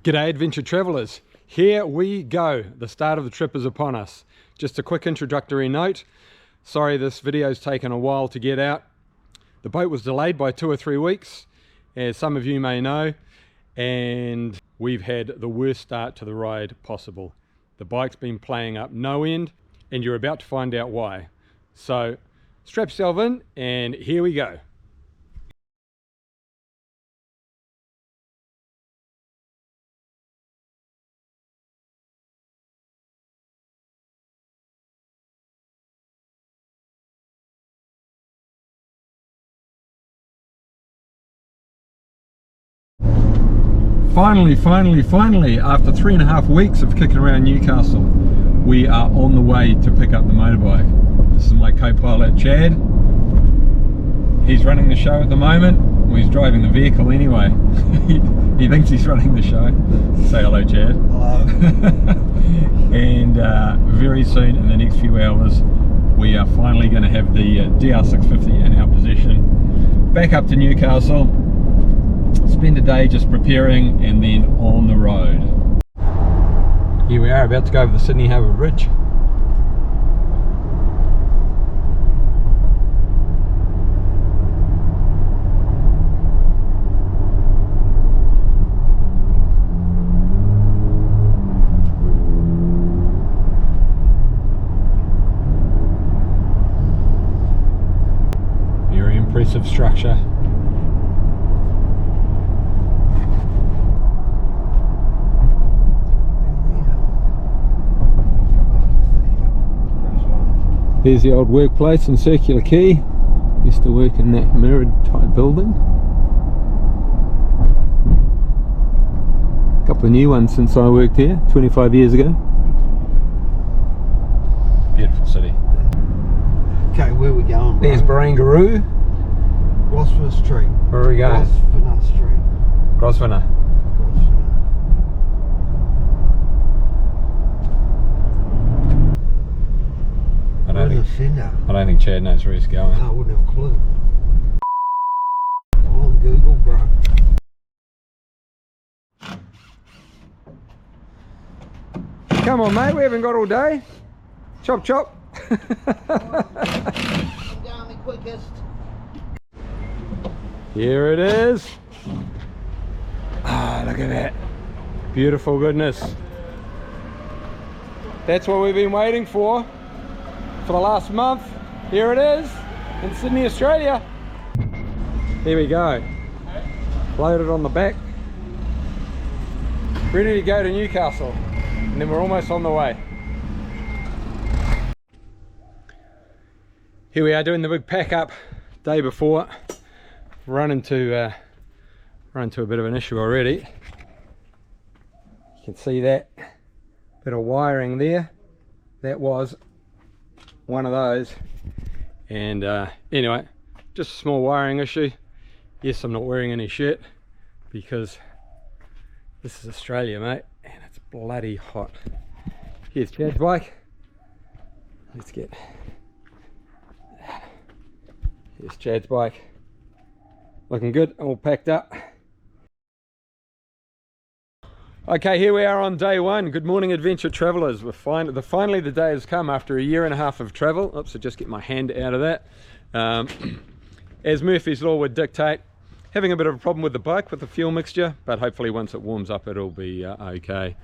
G'day adventure travellers, here we go. The start of the trip is upon us. Just a quick introductory note. Sorry this video's taken a while to get out. The boat was delayed by 2 or 3 weeks, as some of you may know, and we've had the worst start to the ride possible. The bike's been playing up no end, and you're about to find out why. So strap yourself in and here we go. Finally, after 3.5 weeks of kicking around Newcastle, we are on the way to pick up the motorbike. This is my co-pilot Chad. He's running the show at the moment. Well, he's driving the vehicle anyway. He thinks he's running the show. Say hello, Chad. Hello. And very soon, in the next few hours, we are finally going to have the DR650 in our possession. Back up to Newcastle. Spend a day just preparing and then on the road. Here we are about to go over the Sydney Harbour Bridge. Very impressive structure. There's the old workplace in Circular Quay. Used to work in that mirrored type building. A couple of new ones since I worked here 25 years ago. Beautiful city. Okay, where are we going, bro? There's Barangaroo. Grosvenor Street. Where are we going? Grosvenor Street. Grosvenor. I don't think Chad knows where he's going. I wouldn't have a clue. On Google, bro. Come on, mate, we haven't got all day. Chop, chop. I'm going the quickest. Here it is. Ah, look at that. Beautiful goodness. That's what we've been waiting for the last month. Here it is in Sydney, Australia. Here we go. Loaded on the back. Ready to go to Newcastle. And then we're almost on the way. Here we are doing the big pack up day before. Run into a bit of an issue already. You can see that bit of wiring there. That was one of those. And anyway, just a small wiring issue. Yes, I'm not wearing any shirt because this is Australia, mate, and it's bloody hot. Here's Chad's bike. Let's get... Here's Chad's bike. Looking good, all packed up. Okay, here we are on day one. Good morning, adventure travellers. Finally the day has come after 1.5 years of travel. Oops, I just get my hand out of that. As Murphy's Law would dictate, having a bit of a problem with the bike with the fuel mixture, but hopefully once it warms up it'll be okay.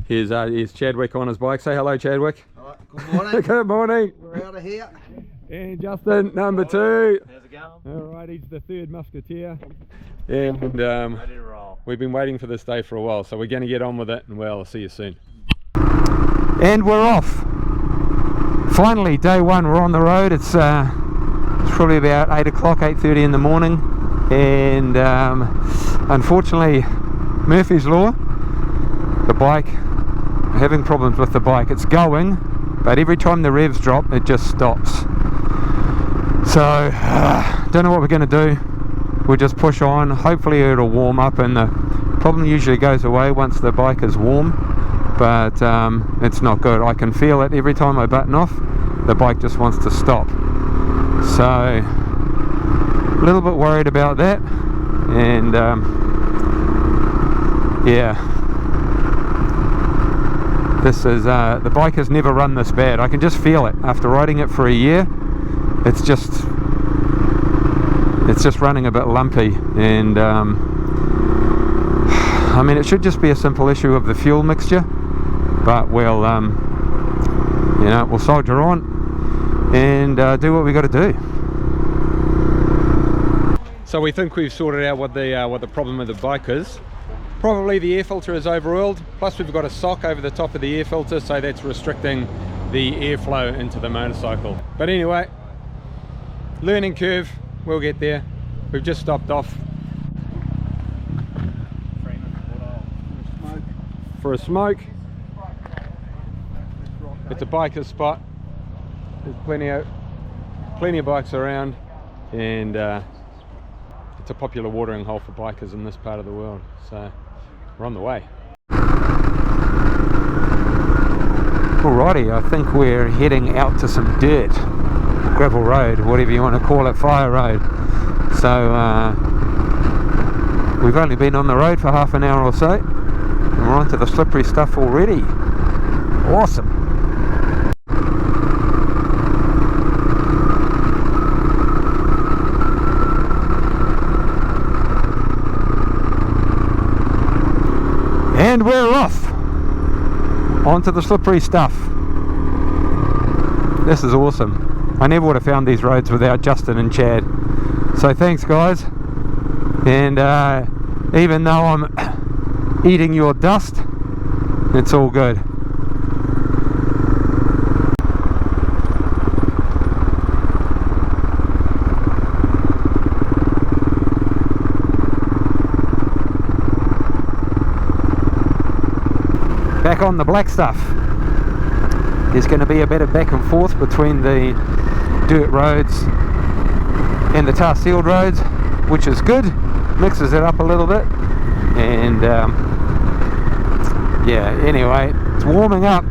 Here's Chadwick on his bike. Say hello, Chadwick. All right, good morning. Good morning. We're out of here. And Justin, number 2. How's it going? Alright, he's the third musketeer. And Ready to roll. we've been waiting for this day for a while, so we're going to get on with it, and well, I'll see you soon. And we're off. Finally, day one, we're on the road. It's probably about 8 o'clock, 8:30 in the morning, and unfortunately, Murphy's Law, the bike, having problems with the bike. It's going, but every time the revs drop, it just stops. So, don't know what we're going to do. We'll just push on. Hopefully it'll warm up, and the problem usually goes away once the bike is warm, but it's not good. I can feel it every time I button off. The bike just wants to stop. So, a little bit worried about that, and yeah, This is the bike has never run this bad. I can just feel it after riding it for a year. It's just running a bit lumpy, and I mean, it should just be a simple issue of the fuel mixture, but we'll you know, we'll soldier on and do what we got to do. So we think we've sorted out what the problem with the bike is. Probably the air filter is over-oiled, plus we've got a sock over the top of the air filter, so that's restricting the airflow into the motorcycle. But anyway, learning curve, we'll get there. We've just stopped off for a smoke. It's a biker spot. There's plenty of bikes around, and it's a popular watering hole for bikers in this part of the world. So we're on the way. Alrighty, I think we're heading out to some dirt, gravel road, whatever you want to call it, fire road. So we've only been on the road for half an hour or so, and we're onto the slippery stuff already. Awesome. And we're off onto the slippery stuff. This is awesome. I never would have found these roads without Justin and Chad. So thanks, guys. And even though I'm eating your dust, it's all good. Back on the black stuff. There's going to be a bit of back and forth between the dirt roads and the tar sealed roads, which is good. Mixes it up a little bit. And yeah, anyway, it's warming up.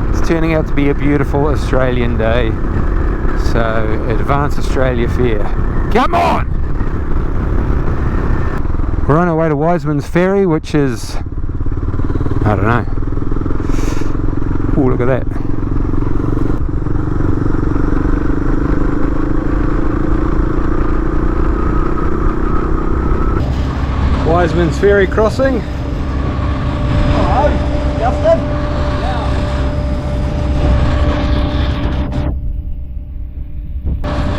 It's turning out to be a beautiful Australian day. So advance Australia fair. Come on! We're on our way to Wiseman's Ferry, which is, I don't know. Oh, look at that. Wiseman's Ferry crossing. Hello, Justin.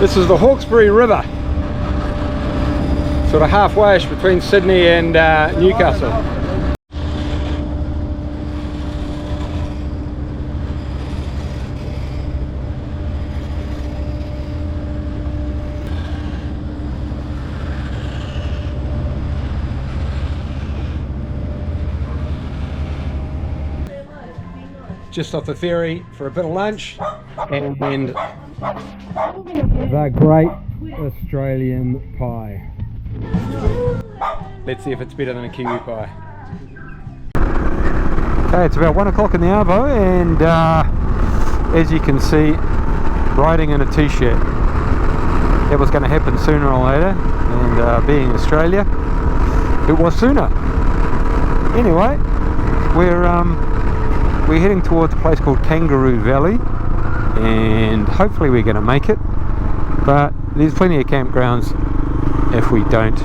This is the Hawkesbury River. Sort of halfway-ish between Sydney and Newcastle. Just off the ferry for a bit of lunch, and the great Australian pie. Let's see if it's better than a Kiwi pie. Okay, it's about 1 o'clock in the arvo, and as you can see, riding in a t-shirt. That was going to happen sooner or later, and being Australia, it was sooner. Anyway, we're heading towards a place called Kangaroo Valley, and hopefully we're going to make it, but there's plenty of campgrounds if we don't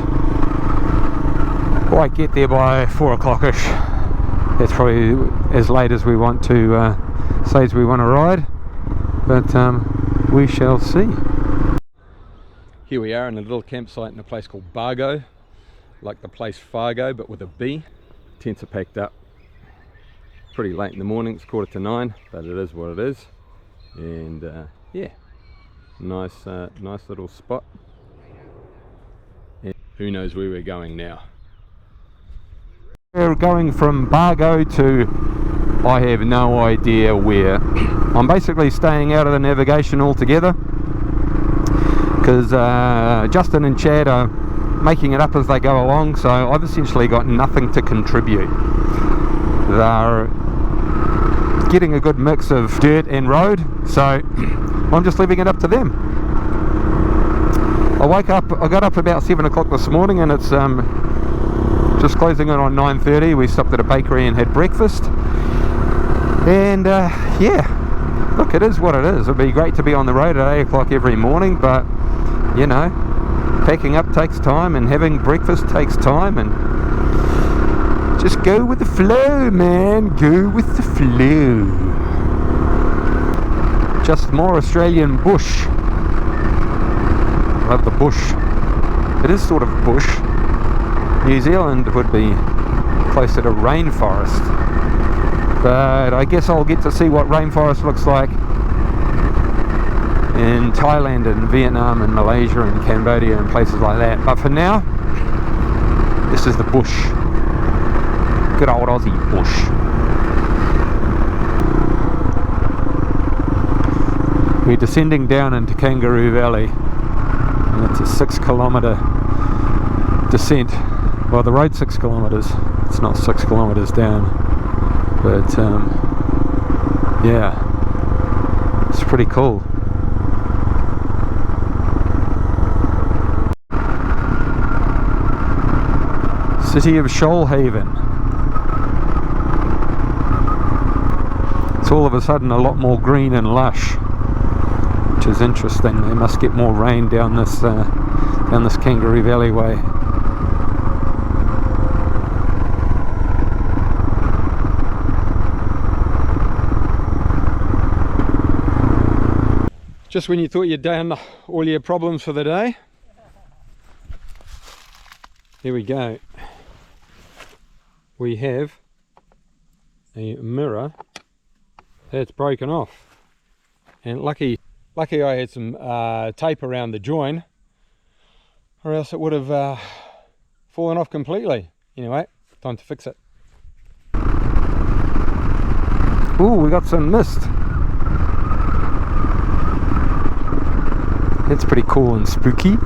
quite get there by 4 o'clock-ish. That's probably as late as we want to say as we want to ride, but we shall see. Here we are in a little campsite in a place called Bargo, like the place Fargo but with a B. Tents are packed up. Pretty late in the morning, it's 8:45, but it is what it is. And yeah, nice little spot. And who knows where we're going now. We're going from Bargo to, I have no idea where. I'm basically staying out of the navigation altogether, because Justin and Chad are making it up as they go along, so I've essentially got nothing to contribute. They're getting a good mix of dirt and road, so I'm just leaving it up to them. I got up about 7 o'clock this morning, and it's just closing in on 9:30. We stopped at a bakery and had breakfast, And yeah, look, it is what it is. It'd be great to be on the road at 8 o'clock every morning, but you know, packing up takes time, and having breakfast takes time, and just go with the flow, man. Go with the flow. Just more Australian bush. Love the bush. It is sort of bush. New Zealand would be closer to rainforest, but I guess I'll get to see what rainforest looks like in Thailand and Vietnam and Malaysia and Cambodia and places like that. But for now, this is the bush. Good old Aussie bush. We're descending down into Kangaroo Valley, and it's a 6-kilometre descent. Well, the road's 6 kilometres, it's not 6 kilometres down, but yeah, it's pretty cool. City of Shoalhaven. It's all of a sudden a lot more green and lush, which is interesting. They must get more rain down this Kangaroo Valley way. Just when you thought you'd done all your problems for the day, here we go. We have a mirror that's broken off, and lucky I had some tape around the join, or else it would have fallen off completely. Anyway, time to fix it. Ooh, we got some mist. It's pretty cool and spooky.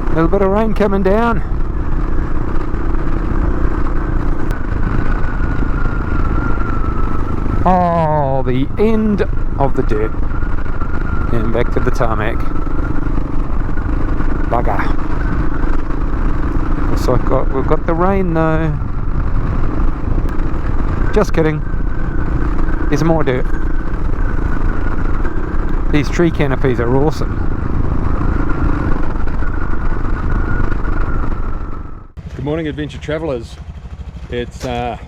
A little bit of rain coming down. Oh, the end of the dirt. And back to the tarmac. Bugger. So we've got the rain though. Just kidding. There's more dirt. These tree canopies are awesome. Good morning, adventure travellers. It's 8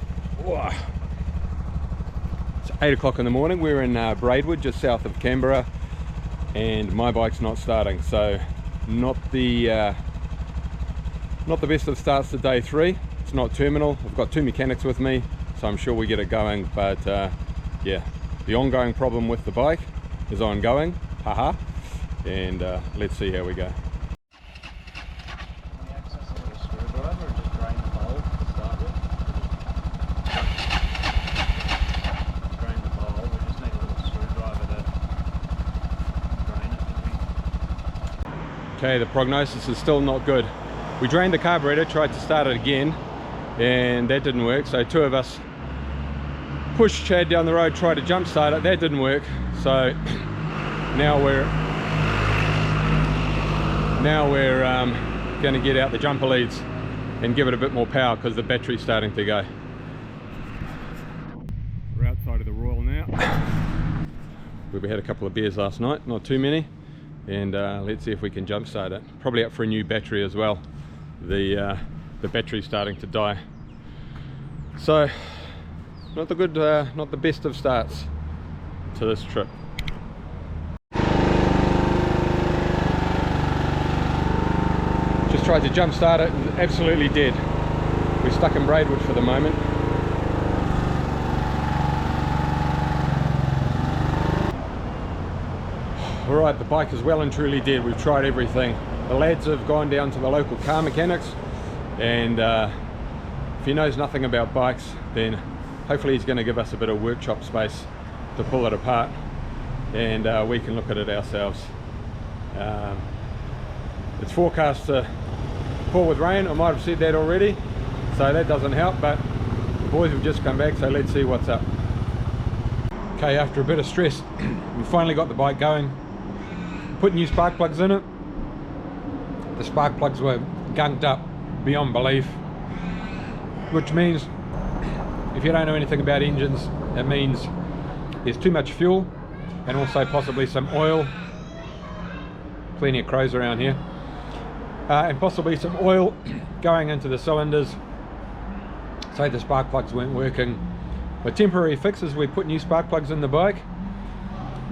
o'clock in the morning. We're in Braidwood, just south of Canberra, and my bike's not starting, so not the best of starts to day 3. It's not terminal. I've got 2 mechanics with me, so I'm sure we get it going, but yeah, the ongoing problem with the bike is ongoing, haha, and let's see how we go. Okay, the prognosis is still not good. We drained the carburetor, tried to start it again, and that didn't work. So 2 of us pushed Chad down the road, tried to jump start it, that didn't work. So now we're going to get out the jumper leads and give it a bit more power because the battery's starting to go. We're outside of the Royal now. We had a couple of beers last night, not too many. And let's see if we can jump start it. Probably up for a new battery as well. The battery's starting to die. So not the best of starts to this trip. Just tried to jump start it and absolutely dead. We're stuck in Braidwood for the moment. Alright, the bike is well and truly dead. We've tried everything. The lads have gone down to the local car mechanics, and if he knows nothing about bikes, then hopefully he's going to give us a bit of workshop space to pull it apart, and we can look at it ourselves. It's forecast to pour with rain. I might have said that already, so that doesn't help, but the boys have just come back, so let's see what's up. Okay, after a bit of stress, we finally got the bike going. Put new spark plugs in it. The spark plugs were gunked up beyond belief, which means, if you don't know anything about engines, it means there's too much fuel and also possibly some oil. Plenty of crows around here. And possibly some oil going into the cylinders, so the spark plugs weren't working. With temporary fixes, we put new spark plugs in the bike,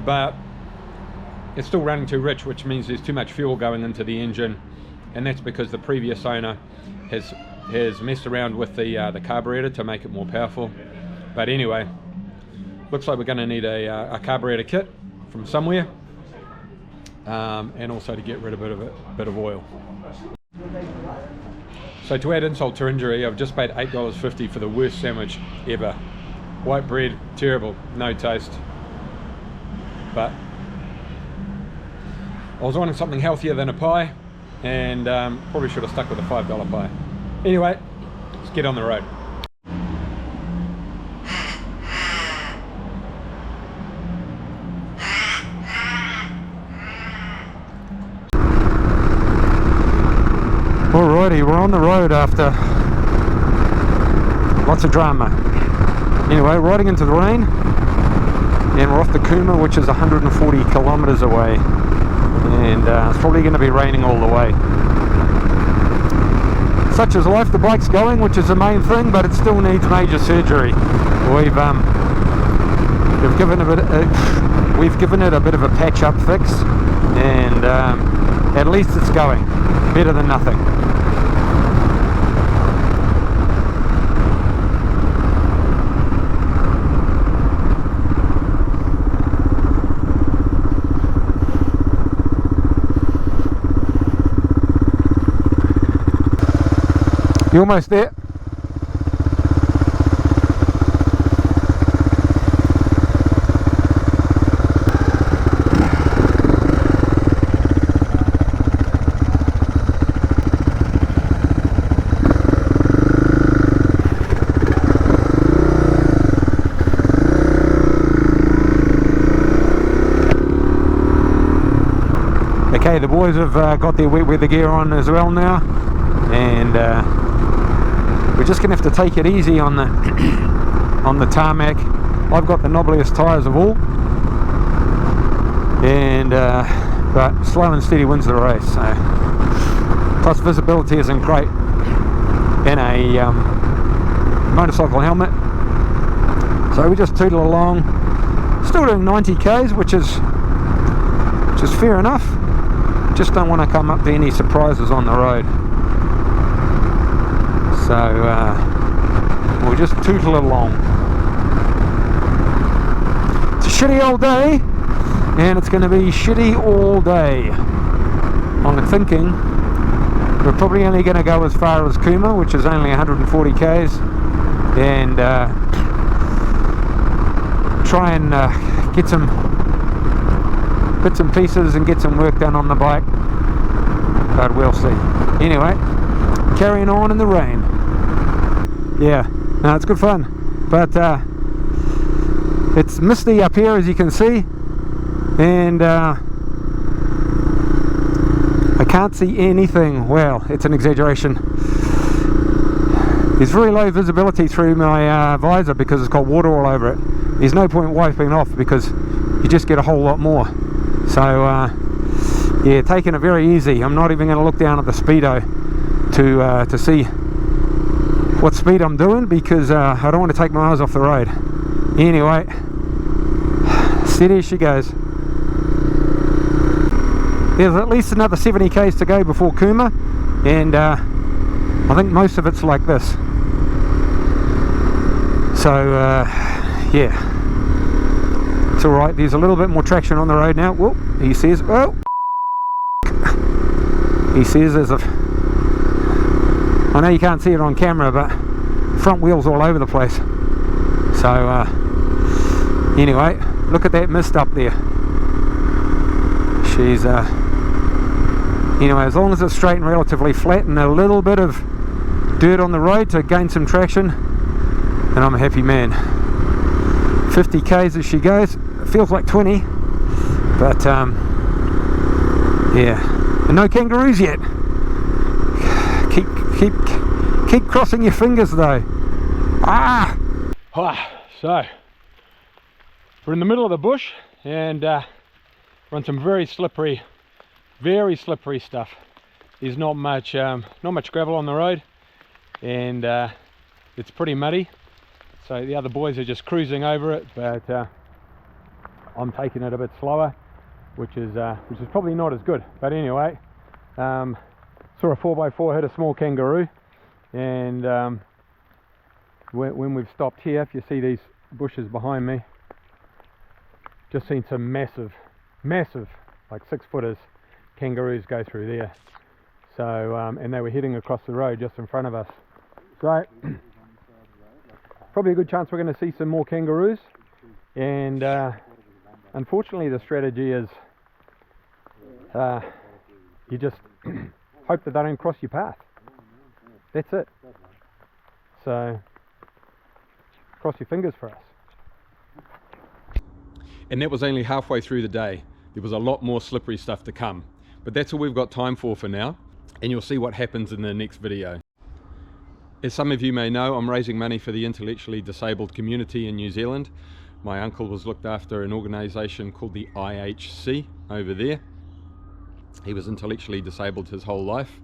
but it's still running too rich, which means there's too much fuel going into the engine, and that's because the previous owner has messed around with the carburetor to make it more powerful. But anyway, looks like we're going to need a carburetor kit from somewhere, and also to get rid of a bit of oil. So to add insult to injury, I've just paid $8.50 for the worst sandwich ever. White bread, terrible, no taste. But I was wanting something healthier than a pie, and probably should have stuck with a $5 pie. Anyway, let's get on the road. Alrighty, we're on the road after lots of drama. Anyway, riding into the rain, and we're off to Cooma, which is 140 kilometers away, and it's probably going to be raining all the way. Such is life, the bike's going, which is the main thing, but it still needs major surgery. We've given it a bit of a patch-up fix, and at least it's going. Better than nothing. You almost there? Okay, the boys have got their wet weather gear on as well now, and we're just gonna have to take it easy on the on the tarmac. I've got the knobbliest tyres of all, and but slow and steady wins the race. So, plus visibility isn't great in a motorcycle helmet, so we just tootle along. Still doing 90 k's, which is fair enough. Just don't want to come up to any surprises on the road. So we'll just tootle along. It's a shitty old day, and it's going to be shitty all day. I'm thinking we're probably only going to go as far as Cooma, which is only 140 k's, and try and get some bits and pieces and get some work done on the bike, but we'll see. Anyway, carrying on in the rain. Yeah, no, it's good fun, but it's misty up here, as you can see, and I can't see anything. Well, it's an exaggeration. There's very low visibility through my visor because it's got water all over it. There's no point wiping off because you just get a whole lot more. So yeah, taking it very easy. I'm not even going to look down at the speedo to see what speed I'm doing, because I don't want to take my eyes off the road. Anyway, steady as she goes. There's at least another 70 k's to go before Cooma, and I think most of it's like this. So yeah, it's alright. There's a little bit more traction on the road now. Whoa, he says, oh, he says there's a, I know you can't see it on camera, but front wheels all over the place. So anyway, look at that mist up there. She's anyway, as long as it's straight and relatively flat and a little bit of dirt on the road to gain some traction, and I'm a happy man. 50 k's as she goes. It feels like 20, but yeah, and no kangaroos yet. Keep crossing your fingers though. So we're in the middle of the bush, and we're on some very slippery stuff. There's not much gravel on the road, and it's pretty muddy. So the other boys are just cruising over it, but I'm taking it a bit slower, which is probably not as good. But anyway, saw a 4x4 hit a small kangaroo, and when we've stopped here, if you see these bushes behind me, just seen some massive, like 6-footers kangaroos go through there. So and they were heading across the road just in front of us. So probably a good chance we're going to see some more kangaroos, and unfortunately the strategy is you just hope that they don't cross your path. That's it. So cross your fingers for us. And that was only halfway through the day. There was a lot more slippery stuff to come, but that's all we've got time for now, and you'll see what happens in the next video. As some of you may know, I'm raising money for the intellectually disabled community in New Zealand. My uncle was looked after an organisation called the IHC over there. He was intellectually disabled his whole life.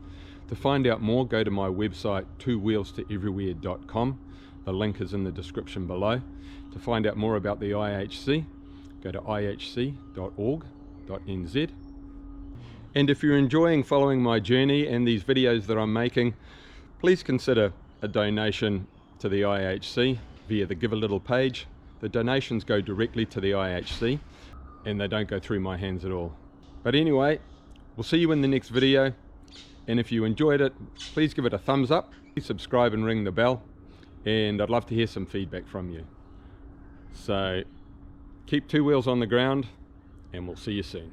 To find out more, go to my website, twowheelstoeverywhere.com. The link is in the description below. To find out more about the IHC, go to ihc.org.nz. And if you're enjoying following my journey and these videos that I'm making, please consider a donation to the IHC via the Give a Little page. The donations go directly to the IHC, and they don't go through my hands at all. But anyway, we'll see you in the next video, and if you enjoyed it, please give it a thumbs up, please subscribe and ring the bell, and I'd love to hear some feedback from you. So keep two wheels on the ground, and we'll see you soon.